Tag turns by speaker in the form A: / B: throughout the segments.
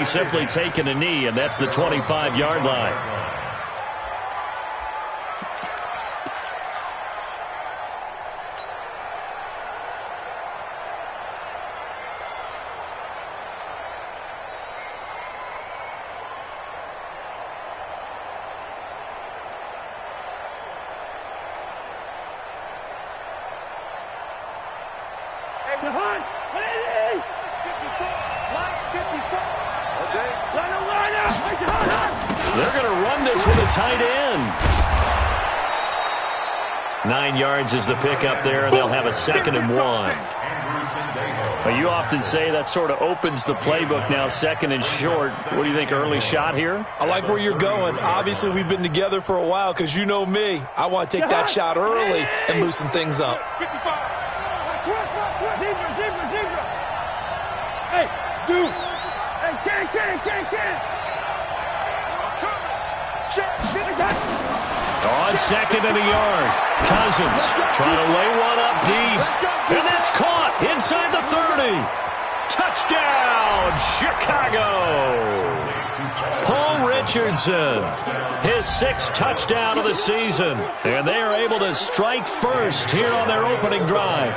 A: he's simply taken a knee, and that's the 25-yard line. They're going to run this with a tight end. 9 yards is the pickup there, and they'll have a 2nd and 1. Well, you often say that sort of opens the playbook now, 2nd and short. What do you think, early shot here?
B: I like where you're going. Obviously, we've been together for a while because you know me. I want to take that shot early and loosen things up.
C: Hey, dude. Hey, can.
A: On 2nd and a yard, Cousins trying to lay one up deep, and that's caught inside the 30. Touchdown, Chicago! Paul Richardson, his 6th touchdown of the season, and they are able to strike first here on their opening drive.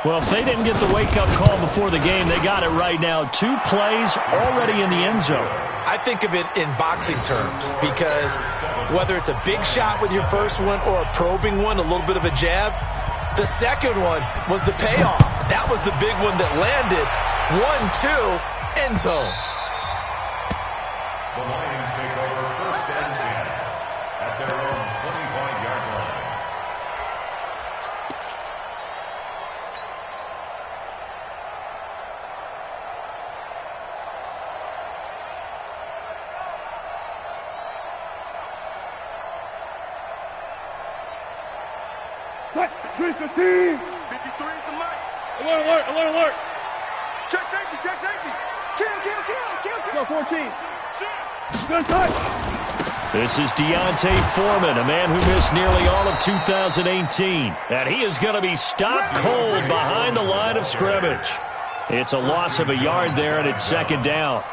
A: Well, if they didn't get the wake-up call before the game, they got it right now. 2 plays already in the end zone.
B: I think of it in boxing terms because whether it's a big shot with your first one or a probing one, a little bit of a jab, the second one was the payoff. That was the big one that landed. 1-2, end zone.
D: The Lions take over 1st and 10 at their own 25-yard line.
C: What? 315.
E: 53 is the mic.
C: Alert.
E: Check safety. Kill.
C: Go 14. Good touch.
A: This is Deontay Foreman, a man who missed nearly all of 2018. And he is going to be stopped cold behind the line of scrimmage. It's a loss of a yard there, and it's 2nd down.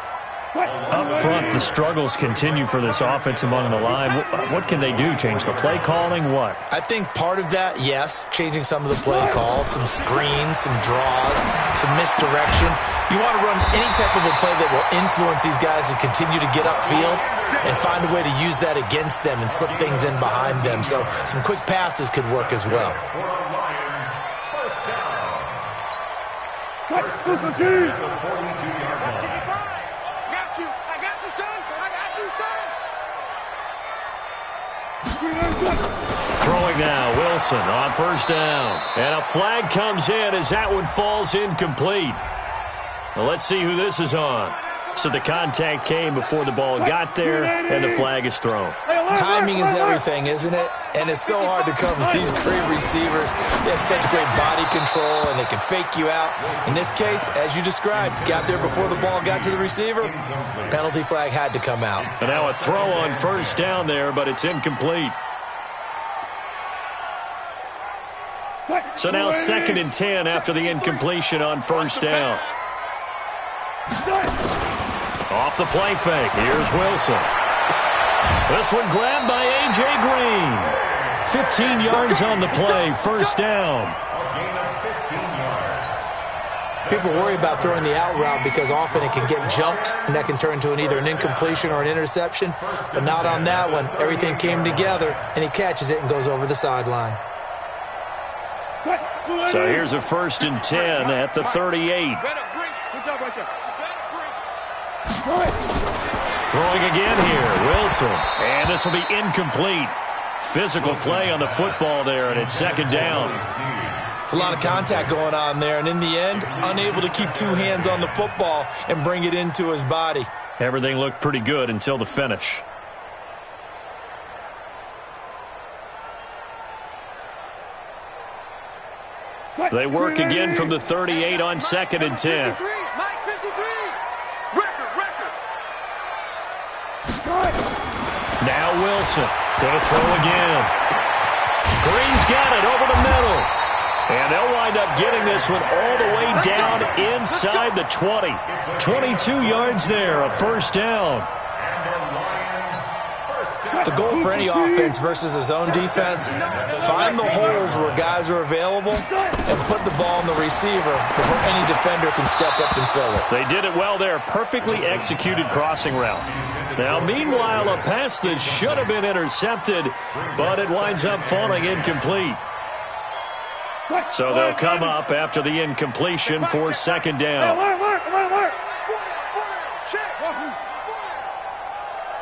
A: Up front, the struggles continue for this offense among the line. What can they do? Change the play calling? What?
B: I think part of that, yes, changing some of the play calls, some screens, some draws, some misdirection. You want to run any type of a play that will influence these guys to continue to get upfield and find a way to use that against them and slip things in behind them. So some quick passes could work as well.
D: First down at the 42-yard line.
A: Throwing now, Wilson on 1st down. And a flag comes in as that one falls incomplete. Well, let's see who this is on. So the contact came before the ball got there, and the flag is thrown.
B: Timing is everything, isn't it? And it's so hard to cover these great receivers. They have such great body control, and they can fake you out. In this case, as you described, got there before the ball got to the receiver. Penalty flag had to come out.
A: And now a throw on 1st down there, but it's incomplete. So now 2nd and 10 after the incompletion on 1st down. Off the play fake. Here's Wilson. This one grabbed by A.J. Green. 15 yards on the play. 1st down.
D: A gain of 15 yards.
B: People worry about throwing the out route because often it can get jumped, and that can turn into either an incompletion or an interception. But not on that one. Everything came together, and he catches it and goes over the sideline.
A: So here's a 1st and 10 at the 38. Throwing again here, Wilson. And this will be incomplete. Physical play on the football there, and it's 2nd down.
B: It's a lot of contact going on there, and in the end, unable to keep 2 hands on the football and bring it into his body.
A: Everything looked pretty good until the finish. They work again from the 38 on 2nd and 10.
E: Mike, 53. Record.
A: Now Wilson going to throw again. Green's got it over the middle. And they'll wind up getting this one all the way down inside the 20. 22 yards there, a first down.
B: The goal for any offense versus his own defense, find the holes where guys are available and put the ball in the receiver before any defender can step up and fill it.
A: They did it well there. Perfectly executed crossing route. Now, meanwhile, a pass that should have been intercepted, but it winds up falling incomplete. So they'll come up after the incompletion for second down.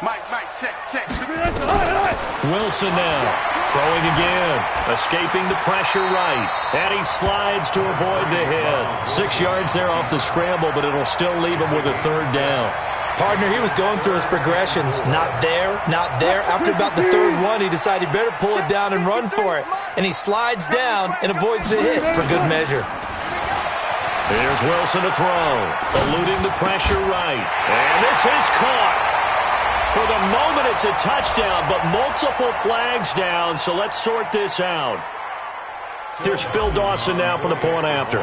E: Mike, check.
A: Wilson now, throwing again, escaping the pressure right, and he slides to avoid the hit. 6 yards there off the scramble, but it'll still leave him with a third down.
B: Partner, he was going through his progressions. Not there, not there. After about the third one, he decided he better pull it down and run for it. And he slides down and avoids the hit for good measure.
A: Here's Wilson to throw, eluding the pressure right. And this is caught. For the moment, it's a touchdown, but multiple flags down, so let's sort this out. Here's Phil Dawson now for the point after.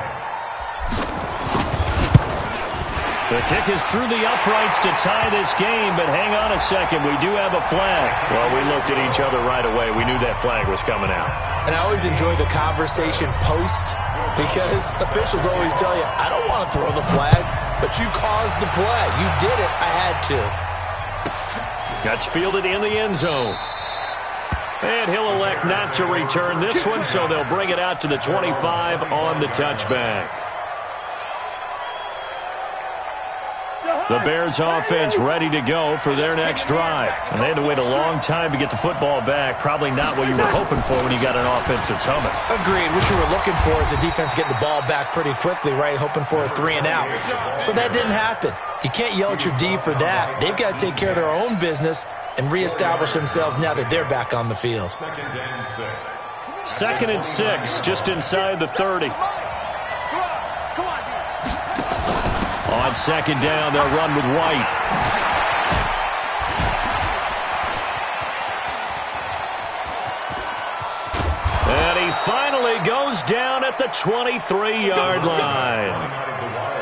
A: The kick is through the uprights to tie this game, but hang on a second. We do have a flag. Well, we looked at each other right away. We knew that flag was coming out.
B: And I always enjoy the conversation post because officials always tell you, I don't want to throw the flag, but you caused the play. You did it. I had to.
A: That's fielded in the end zone. And he'll elect not to return this one, so they'll bring it out to the 25 on the touchback. The Bears offense ready to go for their next drive. And they had to wait a long time to get the football back. Probably not what you were hoping for when you got an offense that's humming.
B: Agreed. What you were looking for is the defense getting the ball back pretty quickly, right? Hoping for a 3 and out. So that didn't happen. You can't yell at your D for that. They've got to take care of their own business and reestablish themselves now that they're back on the field.
A: Second and 6, just inside the 30. On second down, they'll run with White. And he finally goes down at the 23-yard line.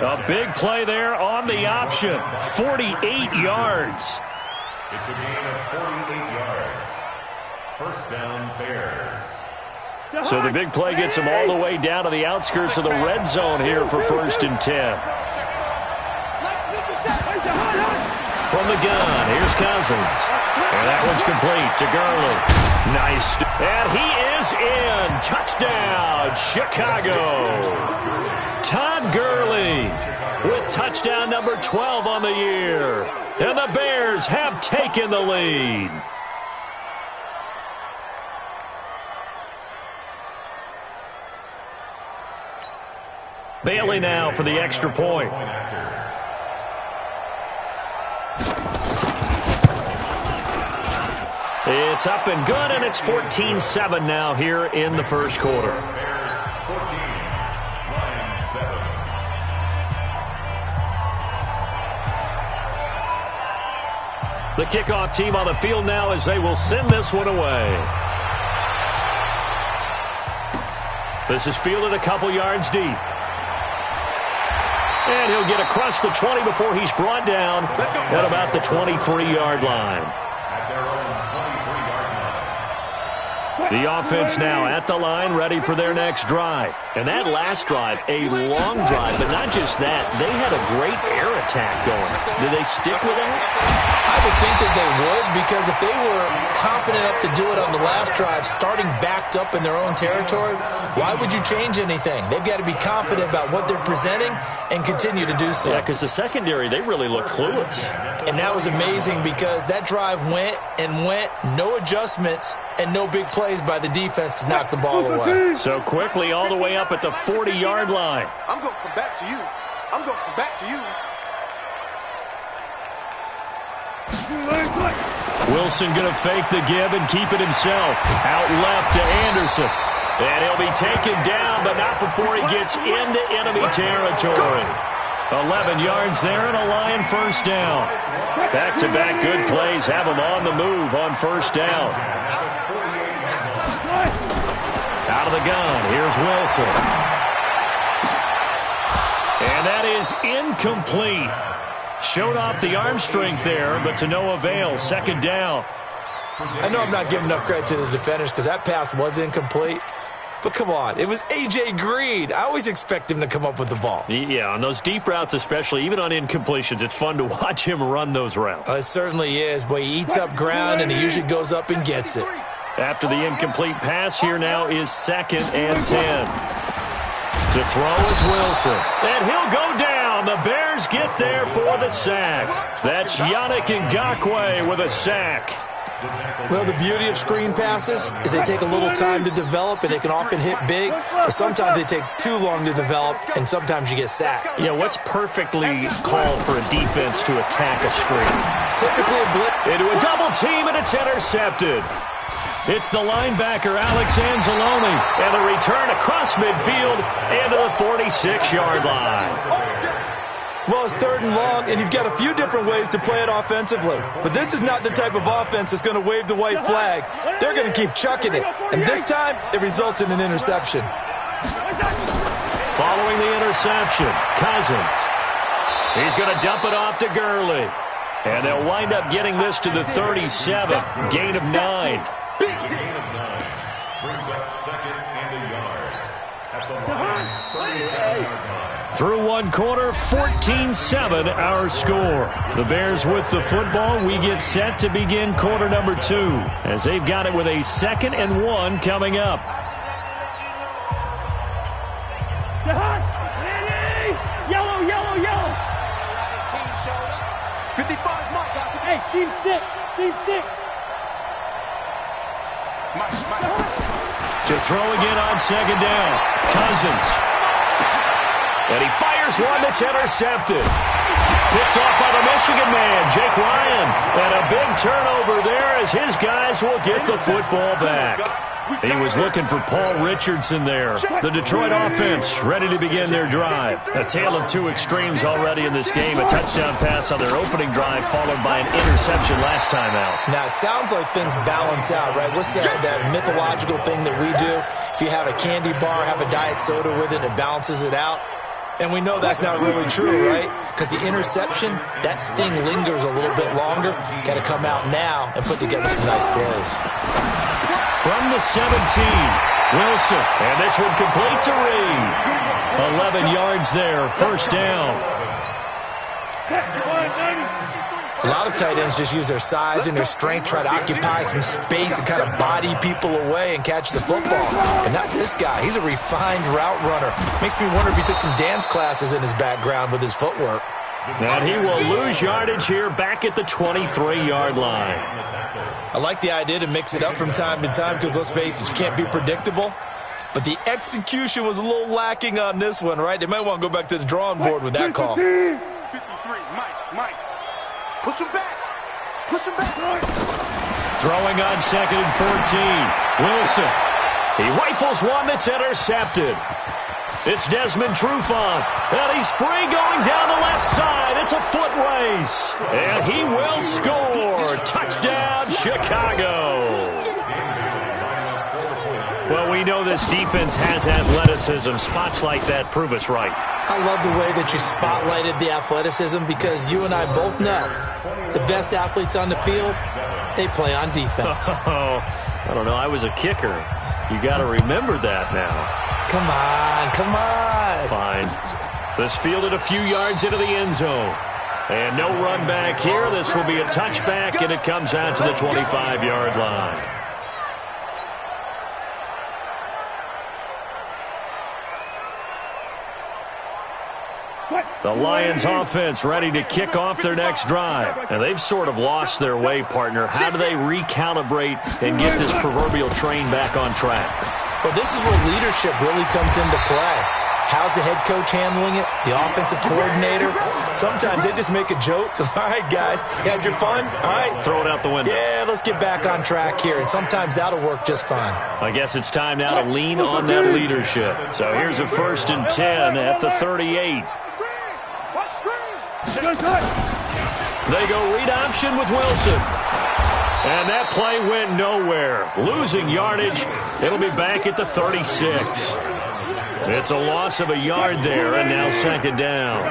A: A big play there on the option. 48 yards.
D: It's a gain of 48 yards. First down, Bears.
A: So the big play gets him all the way down to the outskirts of the red zone here for 1st and 10. From the gun, here's Cousins. And that one's complete to Gurley. Nice. And he is in. Touchdown, Chicago. Todd Gurley with touchdown number 12 on the year. And the Bears have taken the lead. Bailey now for the extra point. It's up and good, and it's 14-7 now here in the first quarter. The kickoff team on the field now as they will send this one away. This is fielded a couple yards deep. And he'll get across the 20 before he's brought down at about the 23-yard line. The offense now at the line, ready for their next drive. And that last drive, a long drive, but not just that. They had a great air attack going. Did they stick with that?
B: I would think that they would, because if they were confident enough to do it on the last drive, starting backed up in their own territory, why would you change anything? They've got to be confident about what they're presenting and continue to do so.
A: Yeah, because the secondary, they really look clueless.
B: And that was amazing because that drive went and went, no adjustments, and no big plays by the defense to knock the ball away.
A: So quickly all the way up at the 40-yard line.
E: I'm going to come back to you. I'm going to come back to you.
A: Wilson going to fake the give and keep it himself. Out left to Anderson. And he'll be taken down, but not before he gets into enemy territory. 11 yards there and a Lion first down. Back-to-back good plays have him on the move on first down. Out of the gun, here's Wilson. And that is incomplete. Showed off the arm strength there, but to no avail. Second down.
B: I know I'm not giving enough credit to the defenders because that pass was incomplete. But come on, it was A.J. Green. I always expect him to come up with the ball.
A: Yeah, on those deep routes especially, even on incompletions, it's fun to watch him run those routes.
B: It certainly is, but he eats up ground and he usually goes up and gets it.
A: After the incomplete pass, here now is 2nd and 10. To throw is Wilson. And he'll go down. The Bears get there for the sack. That's Yannick Ngakoue with a sack.
B: Well, the beauty of screen passes is they take a little time to develop, and they can often hit big, but sometimes they take too long to develop, and sometimes you get sacked.
A: Yeah, what's perfectly called for a defense to attack a screen?
B: Typically a blitz.
A: Into a double team, and it's intercepted. It's the linebacker, Alex Anzalone, and the return across midfield into the 46-yard line.
B: Well, it's 3rd and long, and you've got a few different ways to play it offensively. But this is not the type of offense that's going to wave the white flag. They're going to keep chucking it. And this time, it results in an interception.
A: Following the interception, Cousins. He's going to dump it off to Gurley. And they'll wind up getting this to the 37. Gain of 9.
D: Gain of 9 brings up 2nd and a yard at the Lions' 37-yard line.
A: Through one quarter, 14-7 our score. The Bears with the football. We get set to begin quarter number 2 as they've got it with a 2nd and 1 coming up.
C: Yellow, yellow, yellow.
E: 55, Mike.
C: Hey, team 6. Team 6.
A: To throw again on 2nd down. Cousins. And he fires one that's intercepted. Picked off by the Michigan man, Jake Ryan. And a big turnover there as his guys will get the football back. He was looking for Paul Richardson there. The Detroit offense ready to begin their drive. A tale of two extremes already in this game. A touchdown pass on their opening drive followed by an interception last time out.
B: Now, it sounds like things balance out, right? What's that mythological thing that we do? If you have a candy bar, have a diet soda with it, it balances it out. And we know that's not really true, right? Because the interception, that sting lingers a little bit longer. Got to come out now and put together some nice plays.
A: From the 17, Wilson. And this one complete to Reed. 11 yards there, first down.
B: A lot of tight ends just use their size and their strength, try to occupy some space and kind of body people away and catch the football. But not this guy. He's a refined route runner. Makes me wonder if he took some dance classes in his background with his footwork.
A: And he will lose yardage here back at the 23-yard line.
B: I like the idea to mix it up from time to time because, let's face it, you can't be predictable. But the execution was a little lacking on this one, right? They might want to go back to the drawing board with that call.
E: 53, Mike. Push him back. Push him back.
A: Throwing on 2nd and 14. Wilson. He rifles one that's intercepted. It's Desmond Trufant. And he's free going down the left side. It's a foot race. And he will score. Touchdown, Chicago. Well, we know this defense has athleticism. Spots like that prove us right.
B: I love the way that you spotlighted the athleticism because you and I both know the best athletes on the field, they play on defense.
A: Oh, I don't know. I was a kicker. You got to remember that now.
B: Come on.
A: Fine. This fielded a few yards into the end zone. And no run back here. This will be a touchback, and it comes out to the 25-yard line. The Lions offense ready to kick off their next drive. And they've sort of lost their way, partner. How do they recalibrate and get this proverbial train back on track?
B: Well, this is where leadership really comes into play. How's the head coach handling it? The offensive coordinator? Sometimes they just make a joke. All right, guys, you had your fun? All right.
A: Throw it out the window.
B: Yeah, let's get back on track here. And sometimes that'll work just fine.
A: I guess it's time now to lean on that leadership. So here's a 1st and 10 at the 38. They go read option with Wilson. And that play went nowhere. Losing yardage. It'll be back at the 36. It's a loss of a yard there, and now second down.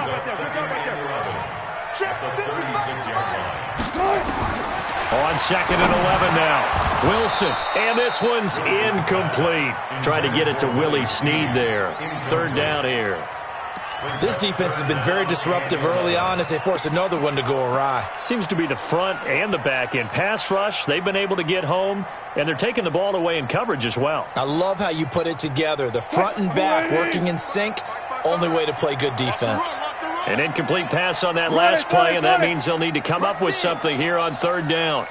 A: On second and 11 now. Wilson. And this one's incomplete. Tried to get it to Willie Snead there. Third down here.
B: This defense has been very disruptive early on as they force another one to go awry.
A: Seems to be the front and the back end. Pass rush, they've been able to get home, and they're taking the ball away in coverage as well.
B: I love how you put it together. The front and back working in sync, only way to play good defense.
A: An incomplete pass on that last play, and that means they'll need to come up with something here on third down.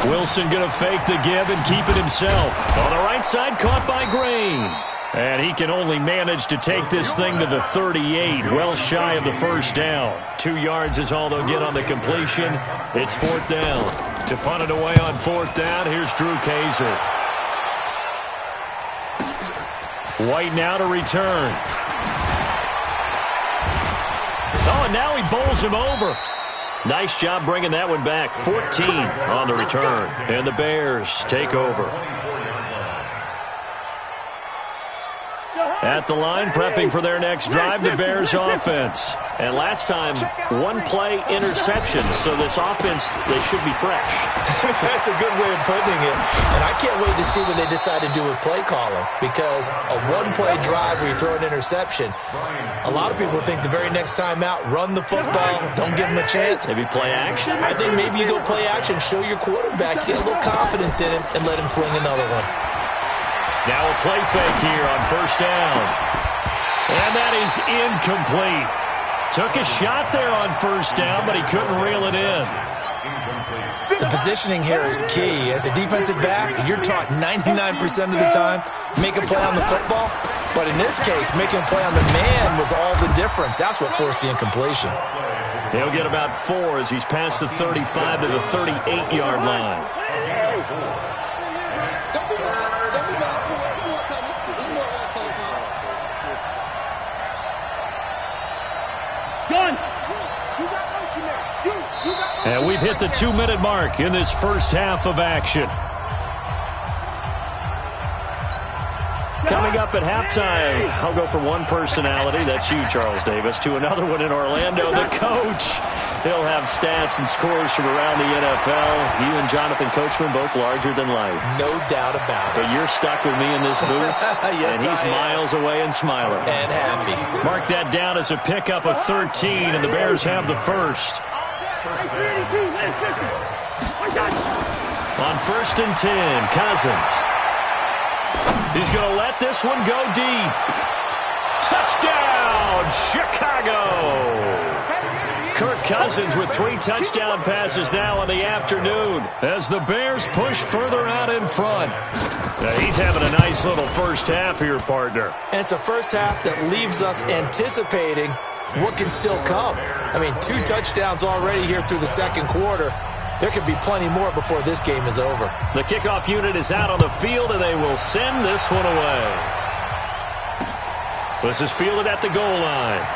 A: Wilson going to fake the give and keep it himself. On the right side, caught by Green. And he can only manage to take this thing to the 38, well shy of the first down. 2 yards is all they'll get on the completion. It's fourth down. To punt it away on fourth down, here's Drew Kaiser. White now to return. Oh, and now he bowls him over. Nice job bringing that one back. 14 on the return. And the Bears take over. At the line, prepping for their next drive, the Bears offense. And last time, 1-play interception. So this offense, they should be fresh.
B: That's a good way of putting it. And I can't wait to see what they decide to do with play calling. Because a 1-play drive where you throw an interception, a lot of people think the very next time out, run the football, don't give them a chance.
A: Maybe play action?
B: I think maybe you go play action, show your quarterback, get a little confidence in him, and let him fling another one.
A: Now a play fake here on first down. And that is incomplete. Took a shot there on first down, but he couldn't reel it in.
B: The positioning here is key. As a defensive back, you're taught 99% of the time, make a play on the football. But in this case, making a play on the man was all the difference. That's what forced the incompletion.
A: He'll get about 4 as he's past the 35 to the 38-yard line. And we've hit the 2-minute mark in this first half of action. Coming up at halftime, I'll go from one personality, that's you, Charles Davis, to another one in Orlando, the coach. He'll have stats and scores from around the NFL. You and Jonathan Coachman, both larger than life.
B: No doubt about it.
A: But you're stuck with me in this booth,
B: yes,
A: and he's miles away and smiling.
B: And happy.
A: Mark that down as a pickup of 13, and the Bears have the first. On first and 10, Cousins. He's going to let this one go deep. Touchdown, Chicago! Kirk Cousins with 3 touchdown passes now in the afternoon as the Bears push further out in front. Now he's having a nice little first half here, partner.
B: And it's a first half that leaves us anticipating what can still come. I mean, 2 touchdowns already here through the second quarter. There could be plenty more before this game is over.
A: The kickoff unit is out on the field, and they will send this one away. This is fielded at the goal line.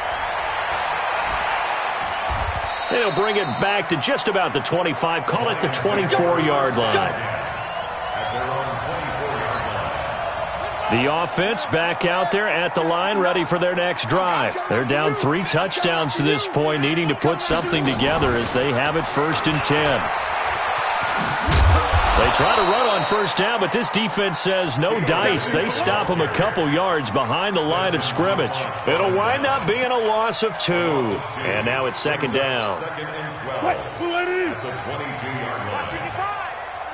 A: They'll bring it back to just about the 25, call it the 24-yard line. The offense back out there at the line, ready for their next drive. They're down 3 touchdowns to this point, needing to put something together as they have it first and 10. They try to run on first down, but this defense says no dice. They stop them a couple yards behind the line of scrimmage. It'll wind up being a loss of 2. And now it's second down.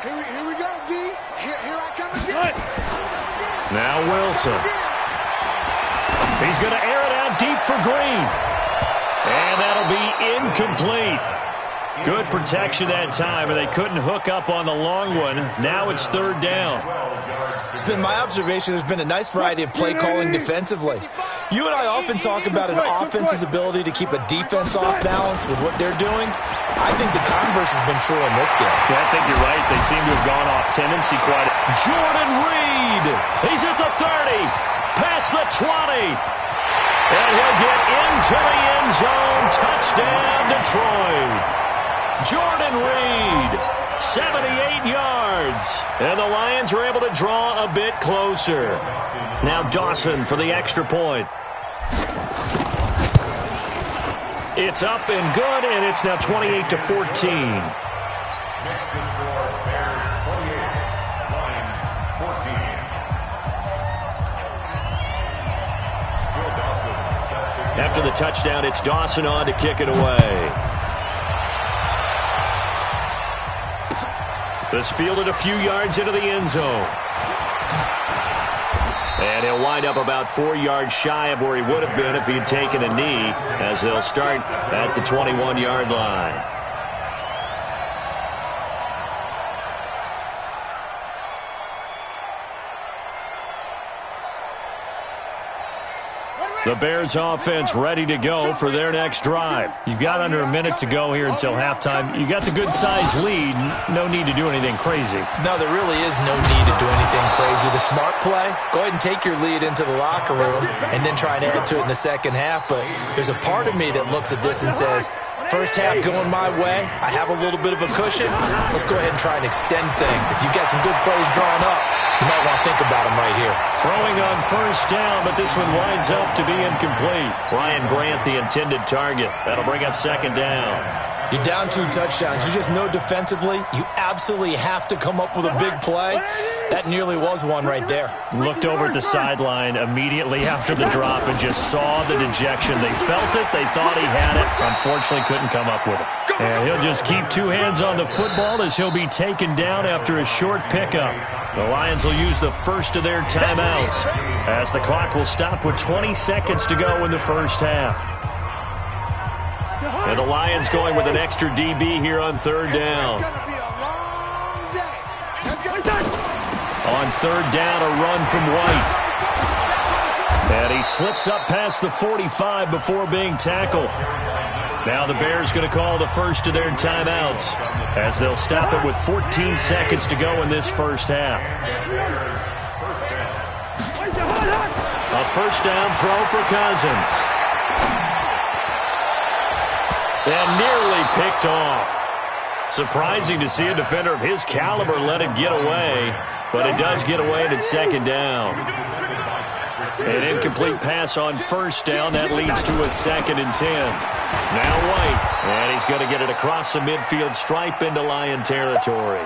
E: Here we go, D. Here I come again.
A: Now Wilson. He's going to air it out deep for Green. And that'll be incomplete. Good protection that time, and they couldn't hook up on the long one. Now it's third down.
B: It's been my observation there's been a nice variety of play calling defensively. You and I often talk about an offense's ability to keep a defense off balance with what they're doing. I think the converse has been true in this game.
A: Yeah, I think you're right. They seem to have gone off tendency quite. Jordan Reed. He's at the 30. Past the 20. And he'll get into the end zone. Touchdown, Detroit. Jordan Reed, 78 yards. And the Lions are able to draw a bit closer. Now Dawson for the extra point. It's up and good, and it's now 28-14.
D: Next to score, Bears 28, Lions 14. Bill Dawson set to
A: After the touchdown, it's Dawson on to kick it away. This fielded a few yards into the end zone. And he'll wind up about 4 yards shy of where he would have been if he had taken a knee, as they'll start at the 21-yard line. The Bears offense ready to go for their next drive. You've got under a minute to go here until halftime. You got the good-sized lead. No need to do anything crazy.
B: No, there really is no need to do anything crazy. The smart play, go ahead and take your lead into the locker room and then try and add to it in the second half. But there's a part of me that looks at this and says, first half going my way, I have a little bit of a cushion. Let's go ahead and try and extend things. If you've got some good plays drawn up, you might want to think about them right here.
A: Throwing on first down, but this one winds up to be incomplete. Ryan Grant, the intended target. That'll bring up second down.
B: You're down 2 touchdowns. You just know defensively, you absolutely have to come up with a big play. That nearly was one right there.
A: Looked over at the sideline immediately after the drop and just saw the dejection. They felt it. They thought he had it. Unfortunately, couldn't come up with it. And he'll just keep 2 hands on the football as he'll be taken down after a short pickup. The Lions will use the first of their timeouts as the clock will stop with 20 seconds to go in the first half. And the Lions going with an extra DB here on third down. On third down, a run from White. And he slips up past the 45 before being tackled. Now the Bears going to call the first of their timeouts as they'll stop it with 14 seconds to go in this first half. A first down throw for Cousins. And nearly picked off. Surprising to see a defender of his caliber let it get away, but it does get away and it's second down. An incomplete pass on first down. That leads to a 2nd and 10. Now White, and he's going to get it across the midfield stripe into Lion territory.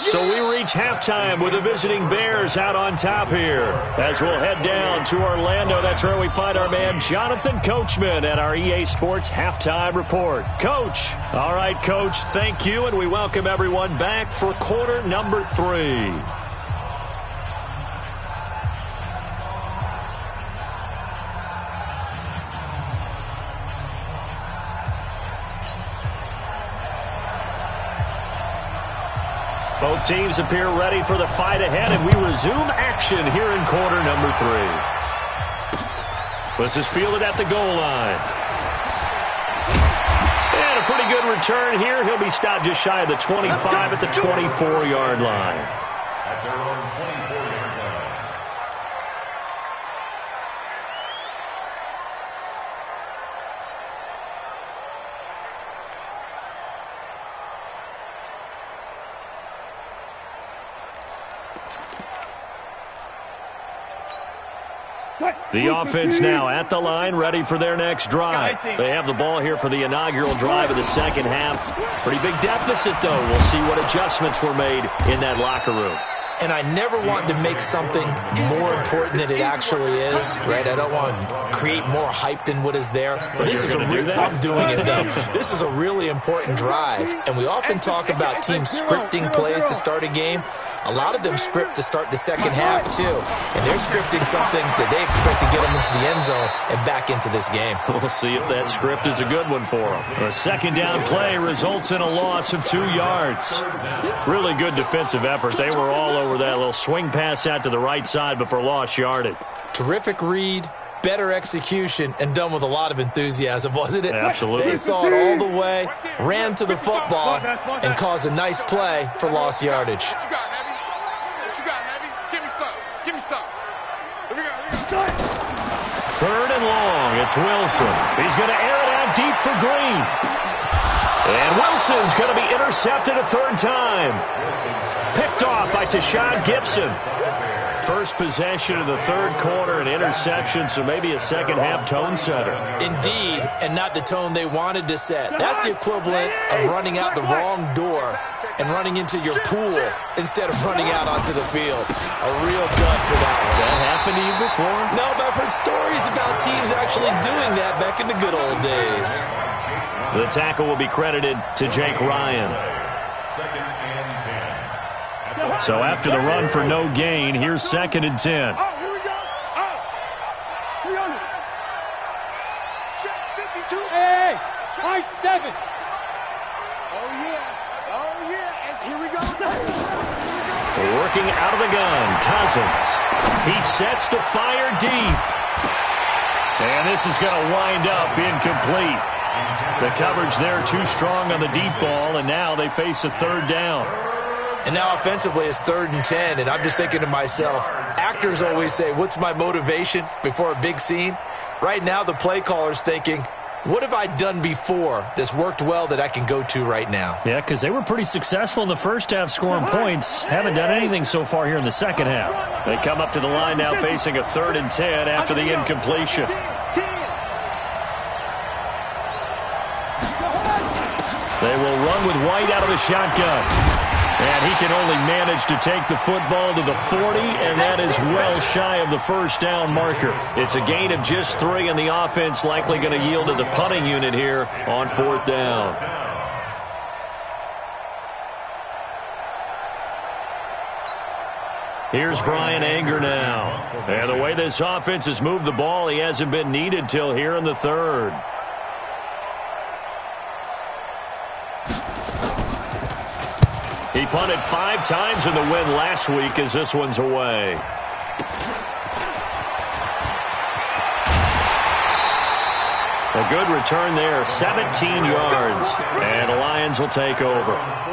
A: So we reach halftime with the visiting Bears out on top here. As we'll head down to Orlando, that's where we find our man Jonathan Coachman at our EA Sports Halftime Report. Coach. All right, Coach, thank you, and we welcome everyone back for quarter number 3. Both teams appear ready for the fight ahead, and we resume action here in quarter number 3. This is fielded at the goal line. And a pretty good return here. He'll be stopped just shy of the 25 at the 24-yard line.
D: at their own 24-yard line.
A: The offense now at the line, ready for their next drive. They have the ball here for the inaugural drive of the second half. Pretty big deficit, though. We'll see what adjustments were made in that locker room.
B: And I never want to make something more important than it actually is, right? I don't want to create more hype than what is there. But this is I'm doing it, though. This is a really important drive. And we often talk about teams scripting plays to start a game. A lot of them script to start the second half, too. And they're scripting something that they expect to get them into the end zone and back into this game.
A: We'll see if that script is a good one for them. A second down play results in a loss of 2 yards. Really good defensive effort. They were all over that little swing pass out to the right side before lost yardage.
B: Terrific read, better execution, and done with a lot of enthusiasm, wasn't it?
A: Absolutely.
B: They saw it all the way, ran to the football, and caused a nice play for lost yardage.
E: What you got, Heavy? What you got, Heavy? Give me some. Give me some. Let me go.
A: 3rd and long. It's Wilson. He's going to air it out deep for Green. And Wilson's going to be intercepted a 3rd time. Picked off by Tashawn Gibson. First possession of the 3rd quarter, an interception, so maybe a second-half tone setter.
B: Indeed, and not the tone they wanted to set. That's the equivalent of running out the wrong door and running into your pool instead of running out onto the field. A real dud for that one.
A: Has that happened to you before?
B: No, but I've heard stories about teams actually doing that back in the good old days.
A: The tackle will be credited to Jake Ryan.
D: 2nd and 10.
A: So after the run for no gain, here's 2nd and 10.
E: Oh, here we go. Oh. 300. Check 52.
C: Hey, high 7.
E: Oh, yeah. Oh, yeah. And here we go.
A: Working out of the gun, Cousins. He sets to fire deep. And this is going to wind up incomplete. The coverage there too strong on the deep ball, and now they face a 3rd down.
B: And now offensively it's 3rd and 10, and I'm just thinking to myself, actors always say, what's my motivation before a big scene? Right now the play caller's thinking, what have I done before that's worked well that I can go to right now?
A: Yeah, because they were pretty successful in the first half scoring points. Haven't done anything so far here in the second half. They come up to the line now facing a 3rd and 10 after the incompletion. They will run with White out of the shotgun. And he can only manage to take the football to the 40, and that is well shy of the 1st down marker. It's a gain of just 3, and the offense likely going to yield to the punting unit here on 4th down. Here's Brian Anger now. And the way this offense has moved the ball, he hasn't been needed till here in the 3rd. He punted 5 times in the win last week as this one's away. A good return there, 17 yards. And the Lions will take over.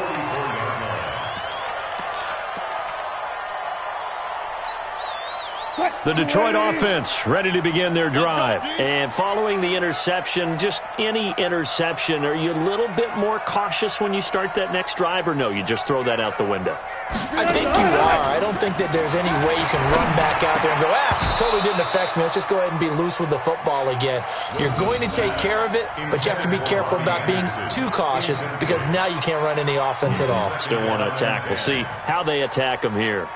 A: The Detroit offense ready to begin their drive. And following the interception, just any interception, are you a little bit more cautious when you start that next drive, or no, you just throw that out the window?
B: I think you are. I don't think that there's any way you can run back out there and go, totally didn't affect me. Let's just go ahead and be loose with the football again. You're going to take care of it, but you have to be careful about being too cautious because now you can't run any offense at all.
A: Still want to attack. We'll see how they attack them here.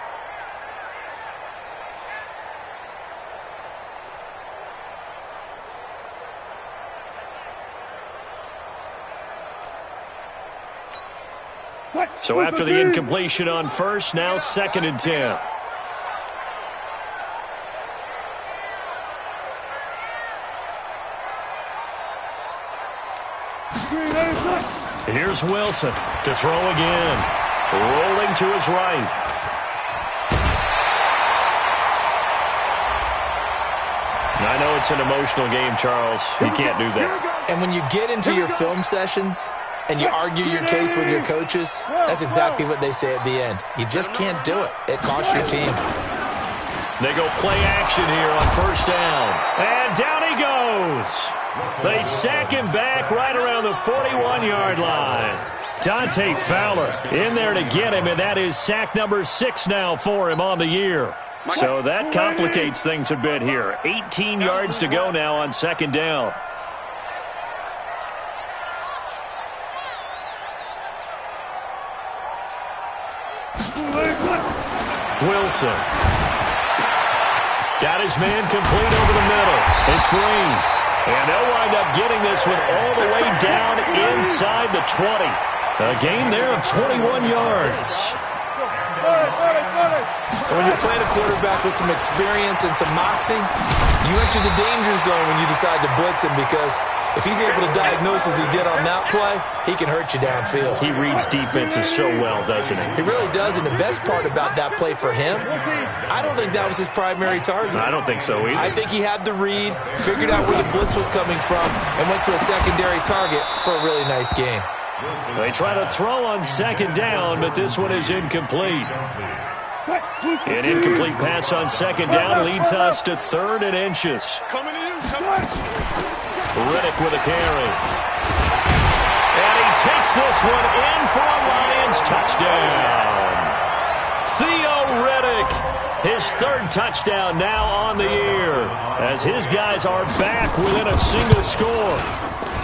A: So after the incompletion on 1st, now 2nd and 10. Here's Wilson to throw again. Rolling to his right. I know it's an emotional game, Charles. You can't do that.
B: And when you get into your film sessions and you argue your case with your coaches, that's exactly what they say at the end. You just can't do it. It costs your team.
A: They go play action here on 1st down. And down he goes. They sack him back right around the 41-yard line. Dante Fowler in there to get him, and that is sack number 6 now for him on the year. So that complicates things a bit here. 18 yards to go now on 2nd down. Wilson. Got his man complete over the middle. It's Green. And they'll wind up getting this one all the way down inside the 20. A gain there of 21 yards.
B: When you're playing a quarterback with some experience and some moxie, you enter the danger zone when you decide to blitz him, because if he's able to diagnose as he did on that play, he can hurt you downfield.
A: He reads defenses so well, doesn't he?
B: He really does, and the best part about that play for him, I don't think that was his primary target.
A: I don't think so either.
B: I think he had the read, figured out where the blitz was coming from, and went to a secondary target for a really nice gain.
A: They try to throw on 2nd down, but this one is incomplete. An incomplete pass on second down leads us to 3rd and inches.
E: Coming to you.
A: Riddick with a carry. And he takes this one in for a Lions touchdown. Theo Riddick, his 3rd touchdown now on the year, as his guys are back within a single score.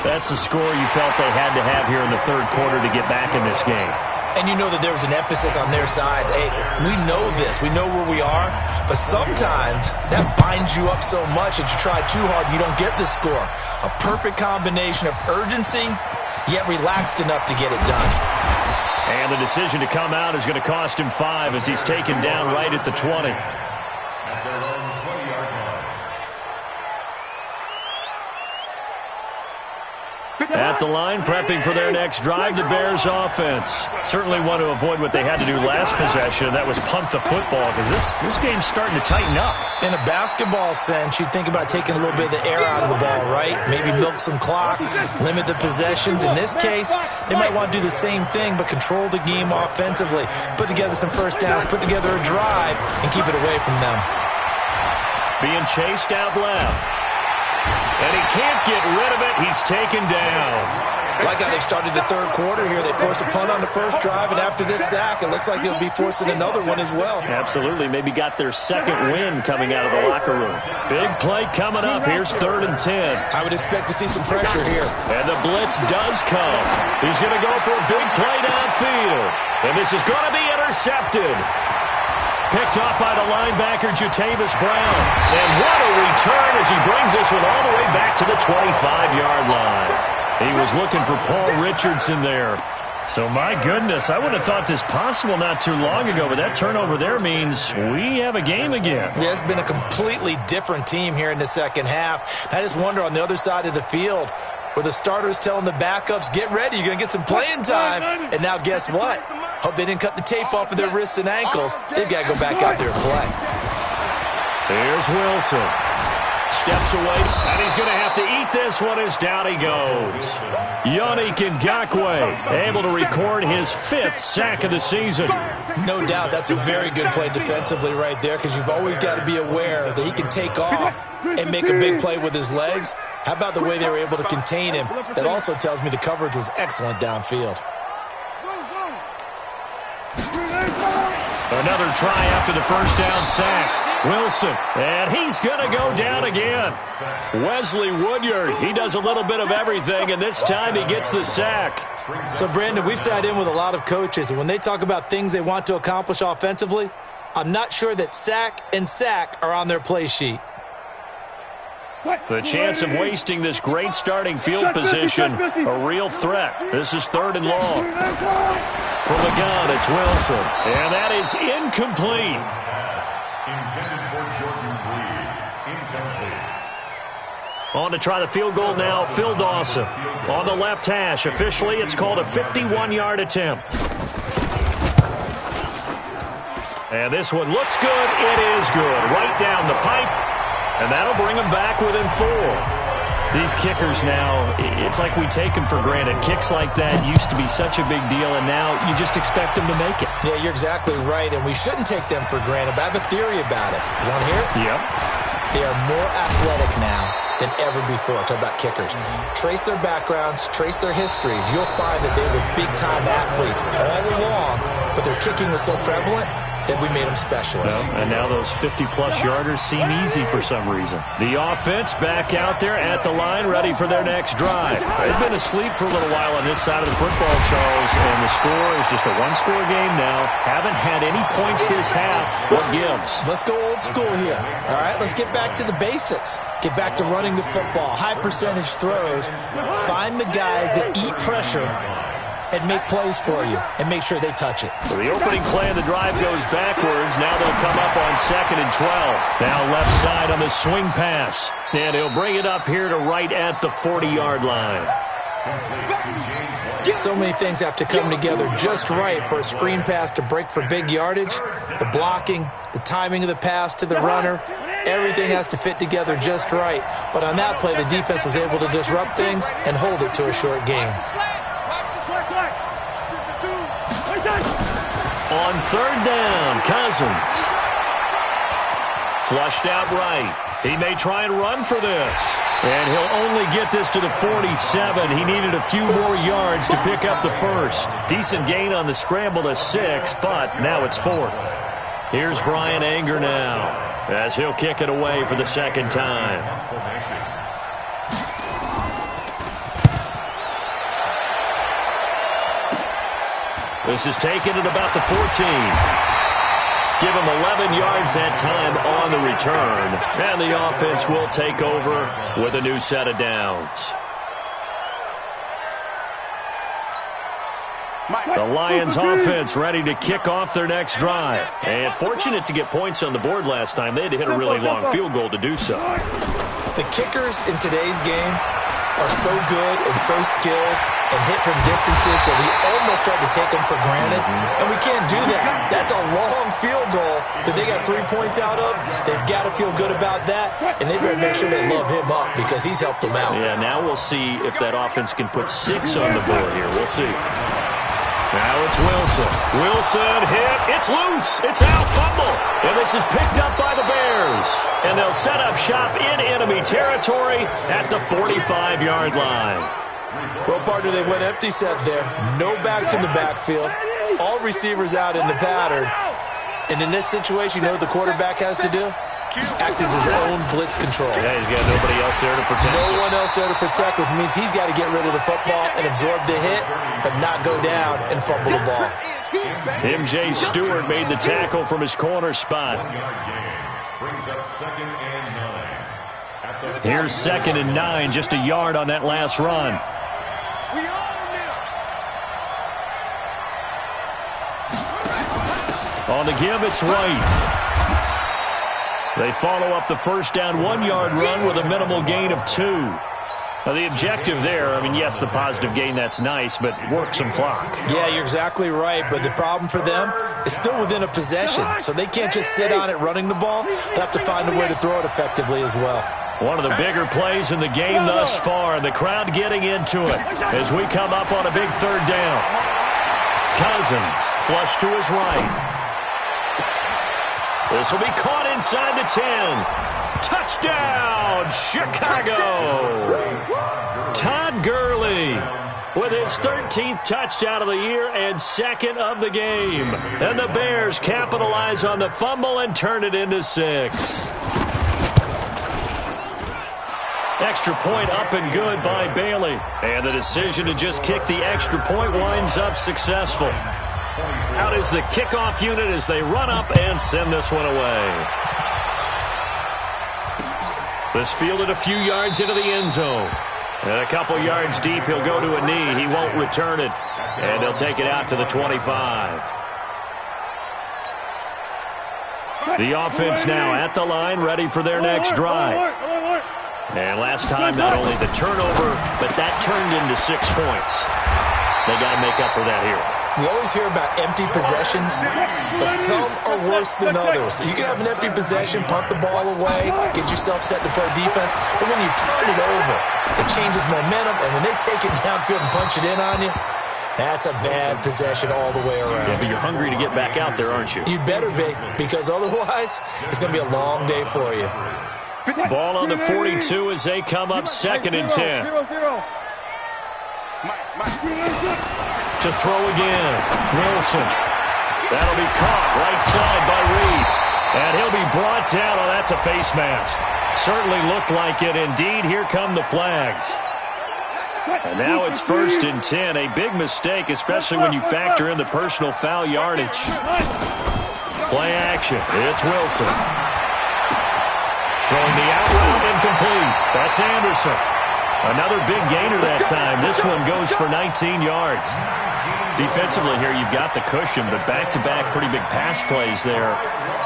A: That's the score you felt they had to have here in the 3rd quarter to get back in this game.
B: And you know that there was an emphasis on their side. Hey, we know this. We know where we are. But sometimes that binds you up so much that you try too hard and you don't get the score. A perfect combination of urgency, yet relaxed enough to get it done.
A: And the decision to come out is going to cost him 5 as he's taken down right at the 20.
D: At their own 20-yard line.
A: At the line, prepping for their next drive, the Bears offense. Certainly want to avoid what they had to do last possession, that was punt the football, because this game's starting to tighten up.
B: In a basketball sense, you think about taking a little bit of the air out of the ball, right? Maybe milk some clock, limit the possessions. In this case, they might want to do the same thing, but control the game offensively. Put together some first downs, put together a drive, and keep it away from them.
A: Being chased out left. And he can't get rid of it. He's taken down.
B: Like how they started the 3rd quarter here. They forced a punt on the first drive, and after this sack, it looks like they'll be forcing another one as well.
A: Absolutely. Maybe got their 2nd win coming out of the locker room. Big play coming up. Here's 3rd and 10.
B: I would expect to see some pressure here.
A: And the blitz does come. He's going to go for a big play downfield. And this is going to be intercepted. Picked off by the linebacker, Jatavis Brown. And what a return as he brings this one all the way back to the 25-yard line. He was looking for Paul Richardson there. So, my goodness, I wouldn't have thought this possible not too long ago, but that turnover there means we have a game again.
B: Yeah, it's been a completely different team here in the 2nd half. I just wonder on the other side of the field, where the starters telling the backups, get ready, you're going to get some playing time. And now guess what? Hope they didn't cut the tape off of their wrists and ankles. They've got to go back out there and play.
A: Here's Wilson. Steps away, and he's going to have to eat this one as down he goes. Yannick Ngakoue able to record his 5th sack of the season.
B: No doubt that's a very good play defensively right there, because you've always got to be aware that he can take off and make a big play with his legs. How about the way they were able to contain him? That also tells me the coverage was excellent downfield.
A: Another try after the first down sack. Wilson, and he's going to go down again. Wesley Woodyard, he does a little bit of everything, and this time he gets the sack.
B: So, Brandon, we sat in with a lot of coaches, and when they talk about things they want to accomplish offensively, I'm not sure that sack and sack are on their play sheet.
A: The chance of wasting this great starting field position, a real threat. This is 3rd and long. From the gun, it's Wilson. And that is incomplete.
D: Intended for Jordan Reed. Incomplete.
A: On to try the field goal now, Phil Dawson. On the left hash, officially it's called a 51-yard attempt. And this one looks good. It is good. Right down the pipe. And that'll bring them back within 4. These kickers now, it's like we take them for granted. Kicks like that used to be such a big deal, and now you just expect them to make it.
B: Yeah, you're exactly right, and we shouldn't take them for granted. But I have a theory about it. You want to hear it?
A: Yep.
B: They are more athletic now than ever before. Talk about kickers. Trace their backgrounds, trace their histories. You'll find that they were big-time athletes all along, but their kicking was so prevalent that we made them specialists.
A: Well, and now those 50-plus yarders seem easy for some reason. The offense back out there at the line, ready for their next drive. They've been asleep for a little while on this side of the football, Charles, and the score is just a one-score game now. Haven't had any points this half. What gives?
B: Let's go old school here. All right, let's get back to the basics. Get back to running the football, high-percentage throws. Find the guys that eat pressure and make plays for you, and make sure they touch it.
A: So the opening play of the drive goes backwards. Now they'll come up on 2nd and 12. Now left side on the swing pass. And he'll bring it up here to right at the 40-yard line.
B: So many things have to come together just right for a screen pass to break for big yardage. The blocking, the timing of the pass to the runner, everything has to fit together just right. But on that play, the defense was able to disrupt things and hold it to a short game.
A: On On third down, Cousins. Flushed out right. He may try and run for this. And he'll only get this to the 47. He needed a few more yards to pick up the first. Decent gain on the scramble to 6, but now it's 4th. Here's Brian Anger now, as he'll kick it away for the second time. This is taken at about the 14. Give him 11 yards that time on the return. And the offense will take over with a new set of downs. The Lions offense ready to kick off their next drive. And fortunate to get points on the board last time. They had to hit a really long field goal to do so.
B: The kickers in today's game are so good and so skilled and hit from distances that we almost start to take them for granted. And we can't do that. That's a long field goal that they got 3 points out of. They've got to feel good about that, and they better make sure they love him up because he's helped them out.
A: Yeah, now we'll see if that offense can put 6 on the board here. We'll see. Now it's Wilson. Wilson hit. It's loose. It's out. Fumble. And this is picked up by the Bears. And they'll set up shop in enemy territory at the 45-yard line.
B: Well, partner, they went empty set there. No backs in the backfield. All receivers out in the pattern. And in this situation, you know what the quarterback has to do? Act as his own blitz control.
A: Yeah, he's got nobody else there to protect.
B: No one else there to protect, which means he's got to get rid of the football and absorb the hit, but not go down and fumble the ball.
A: M.J. Stewart made the tackle from his corner spot.
D: Brings up 2nd and 9.
A: Here's 2nd and 9, just a yard on that last run. On the give, it's White. They follow up the first down 1-yard run with a minimal gain of 2. Now, the objective there, I mean, yes, the positive gain, that's nice, but work some clock.
B: Yeah, you're exactly right, but the problem for them is still within a possession, so they can't just sit on it running the ball. They have to find a way to throw it effectively as well.
A: One of the bigger plays in the game thus far, and the crowd getting into it as we come up on a big third down. Cousins flush to his right. This will be caught inside the 10. Touchdown, Chicago! Todd Gurley with his 13th touchdown of the year and 2nd of the game. And the Bears capitalize on the fumble and turn it into 6. Extra point up and good by Bailey. And the decision to just kick the extra point winds up successful. Out is the kickoff unit as they run up and send this one away. This fielded a few yards into the end zone. And a couple yards deep, he'll go to a knee. He won't return it. And they'll take it out to the 25. The offense now at the line, ready for their next drive. And last time, not only the turnover, but that turned into 6 points. They got to make up for that here.
B: We always hear about empty possessions, but some are worse than others. You can have an empty possession, punt the ball away, get yourself set to play defense, but when you turn it over, it changes momentum, and when they take it downfield and punch it in on you, that's a bad possession all the way around.
A: Yeah, but you're hungry to get back out there, aren't you?
B: You better be, because otherwise, it's going to be a long day for you.
A: Ball on the 42 as they come up 2nd and 10. To throw again, Wilson. That'll be caught right side by Reed. And he'll be brought down. Oh, that's a face mask. Certainly looked like it. Indeed, here come the flags. And now it's 1st and 10. A big mistake, especially when you factor in the personal foul yardage. Play action. It's Wilson. Throwing the out route incomplete. That's Anderson. Another big gainer that time. This one goes for 19 yards. Defensively here, you've got the cushion, but back-to-back pretty big pass plays there.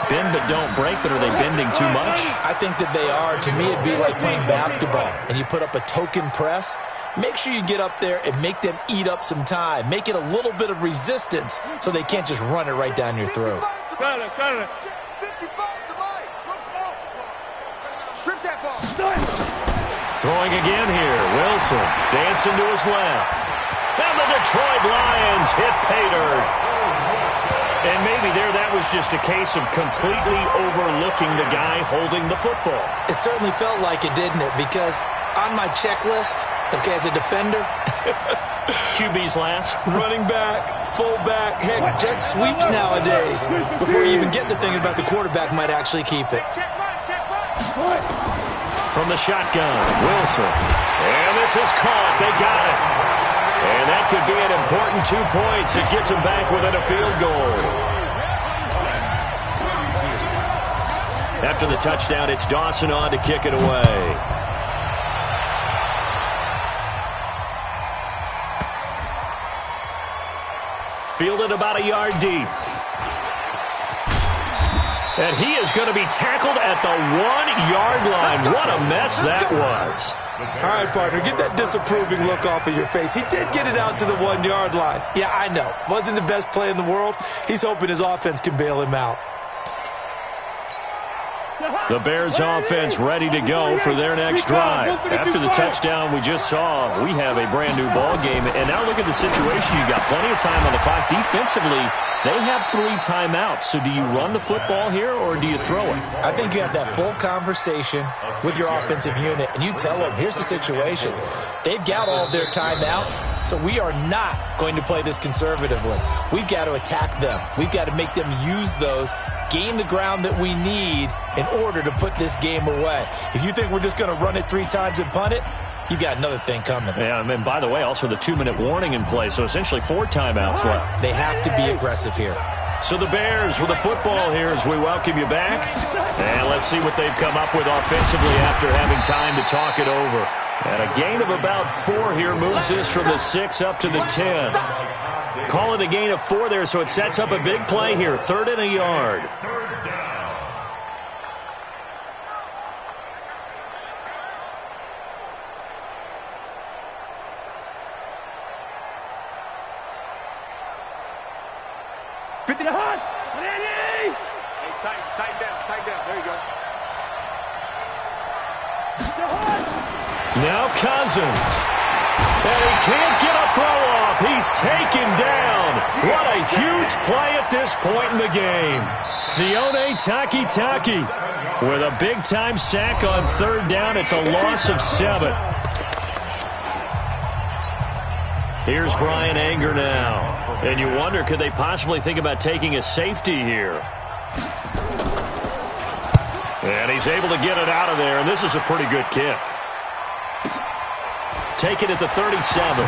A: Bend but don't break, but are they bending too much?
B: I think that they are. To me, it'd be like playing basketball, and you put up a token press. Make sure you get up there and make them eat up some time. Make it a little bit of resistance so they can't just run it right down your throat.
E: Got it. 55 to Mike. Strip that ball.
A: Throwing again here. Wilson dancing to his left. And the Detroit Lions hit pay dirt. And maybe there that was just a case of completely overlooking the guy holding the football.
B: It certainly felt like it, didn't it? Because on my checklist, okay, as a defender,
A: QB's last.
B: running back, fullback, heck, jet sweeps nowadays. Before you even get to thinking about the quarterback might actually keep it.
A: From the shotgun, Wilson. And this is caught. They got it. And that could be an important 2 points. It gets him back within a field goal. After the touchdown, it's Dawson on to kick it away. Fielded about a yard deep. And he is going to be tackled at the 1-yard line. What a mess that was.
B: All right, partner, get that disapproving look off of your face. He did get it out to the 1-yard line. Yeah, I know. Wasn't the best play in the world. He's hoping his offense can bail him out.
A: The Bears offense ready to go for their next drive. After the touchdown we just saw, we have a brand new ball game. And now look at the situation. You got plenty of time on the clock. Defensively, they have 3 timeouts. So do you run the football here or do you throw it?
B: I think you have that full conversation with your offensive unit, and you tell them, here's the situation. They've got all of their timeouts, so we are not going to play this conservatively. We've got to attack them. We've got to make them use those, gain the ground that we need in order to put this game away. If you think we're just going to run it 3 times and punt it, you've got another thing coming.
A: Yeah, and by the way, also the 2-minute warning in play, so essentially 4 timeouts left.
B: They have to be aggressive here.
A: So the Bears with the football here as we welcome you back. And let's see what they've come up with offensively after having time to talk it over. And a gain of about 4 here moves this from the 6 up to the 10. Call it a gain of 4 there, so it sets up a big play here. 3rd and a yard. Now Cousins. And he can't get a throw off. He's taken down. What a huge play at this point in the game. Sione Takitaki with a big-time sack on 3rd down. It's a loss of 7. Here's Brian Anger now. And you wonder, could they possibly think about taking a safety here? And he's able to get it out of there, and this is a pretty good kick. Take it at the 37.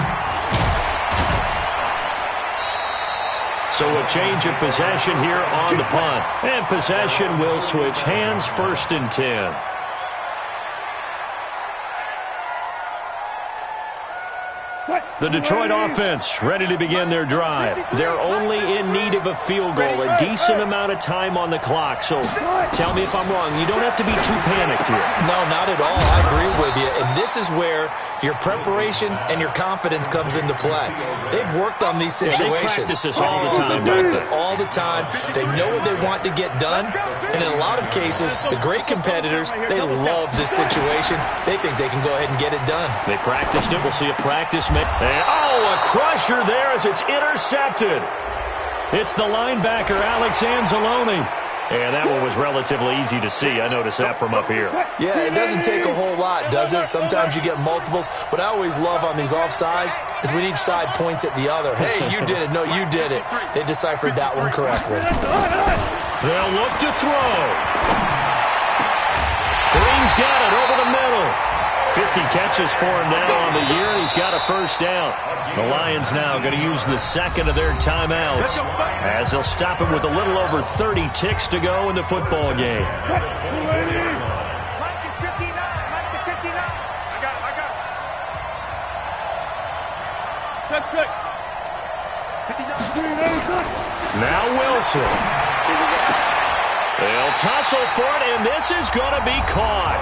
A: So a change of possession here on the punt. And possession will switch hands, 1st and 10. The Detroit offense ready to begin their drive. They're only in need of a field goal, a decent amount of time on the clock. So tell me if I'm wrong. You don't have to be too panicked here.
B: No, not at all. I agree with you. And this is where your preparation and your confidence comes into play. They've worked on these situations.
A: They practice this all the time.
B: They practice it all the time. They know what they want to get done. And in a lot of cases, the great competitors, they love this situation. They think they can go ahead and get it done.
A: They practiced it. We'll see a practice. Oh, a crusher there as it's intercepted. It's the linebacker, Alex Anzalone. And that one was relatively easy to see. I noticed that from up here.
B: Yeah, it doesn't take a whole lot, does it? Sometimes you get multiples. What I always love on these offsides is when each side points at the other. Hey, you did it. No, you did it. They deciphered that one correctly.
A: They'll look to throw. Green's got it over the middle. 50 catches for him now on the year. He's got a 1st down. The Lions now going to use the 2nd of their timeouts as they'll stop him with a little over 30 ticks to go in the football game. Now Wilson. They'll tussle for it, and this is going to be caught.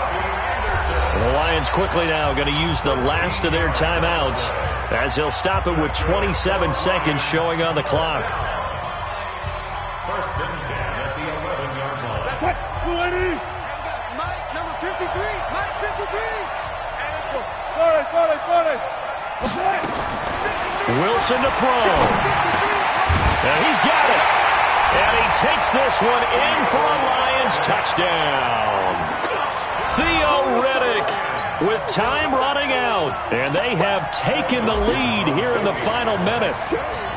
A: And the Lions quickly now going to use the last of their timeouts as they'll stop it with 27 seconds showing on the clock.
D: 1st and 10 at the 11-yard line.
E: That's it. Mike, number 53. Mike, 53.
A: Wilson to throw. And he's got it. And he takes this one in for a Lions touchdown. Theo Riddick with time running out. And they have taken the lead here in the final minute.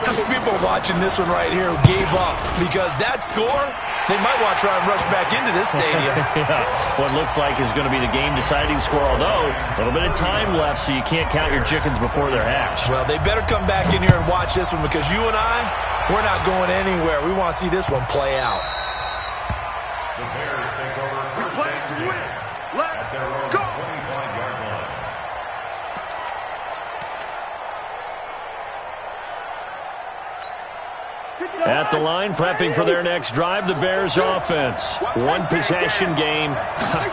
B: People watching this one right here gave up because that score, they might want to try and rush back into this stadium.
A: Yeah, what looks like is going to be the game-deciding score, although a little bit of time left, so you can't count your chickens before they're hatched.
B: Well, they better come back in here and watch this one because you and I, we're not going anywhere. We want to see this one play out.
D: The Bears take over first and 10 at their own 25-yard line.
A: At the line, prepping for their next drive, the Bears offense. One possession game.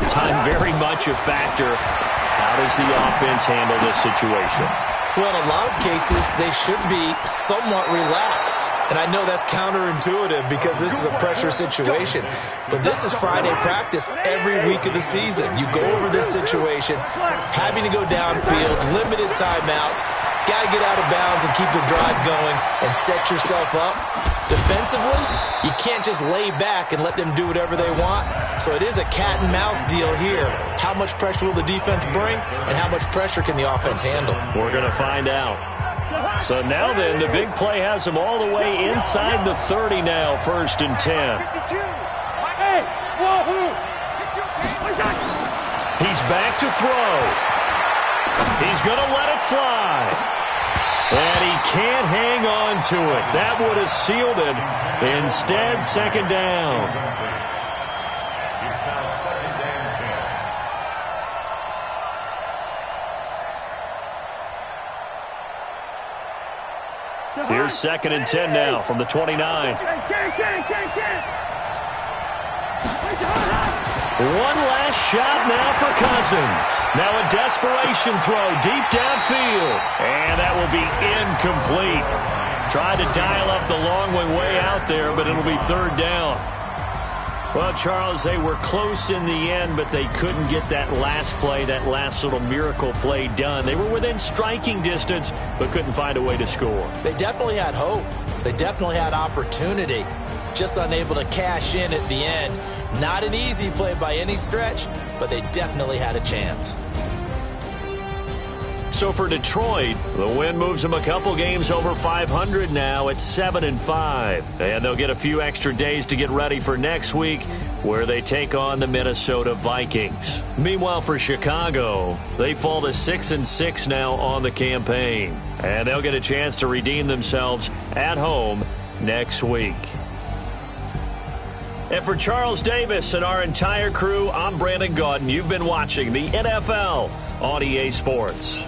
A: Time very much a factor. How does the offense handle this situation?
B: Well, in a lot of cases, they should be somewhat relaxed. And I know that's counterintuitive because this is a pressure situation. But this is Friday practice every week of the season. You go over this situation, having to go downfield, limited timeouts, got to get out of bounds and keep the drive going and set yourself up. Defensively, you can't just lay back and let them do whatever they want. So it is a cat and mouse deal here. How much pressure will the defense bring and how much pressure can the offense handle?
A: We're going to find out. So now then, the big play has him all the way inside the 30 now, 1st and 10. He's back to throw. He's going to let it fly. And he can't hang on to it. That would have sealed it. Instead, 2nd down.
D: It's now 2nd and 10.
A: Here's 2nd and 10 now from the 29. One last shot now for Cousins. Now a desperation throw deep downfield. And that will be incomplete. Tried to dial up the long way out there, but it'll be 3rd down. Well, Charles, they were close in the end, but they couldn't get that last play, that last little miracle play done. They were within striking distance, but couldn't find a way to score.
B: They definitely had hope. They definitely had opportunity. Just unable to cash in at the end. Not an easy play by any stretch, but they definitely had a chance.
A: So for Detroit, the win moves them a couple games over 500 now at 7-5. And they'll get a few extra days to get ready for next week, where they take on the Minnesota Vikings. Meanwhile, for Chicago, they fall to 6-6 now on the campaign. And they'll get a chance to redeem themselves at home next week. And for Charles Davis and our entire crew, I'm Brandon Gaudin. You've been watching the NFL on EA Sports.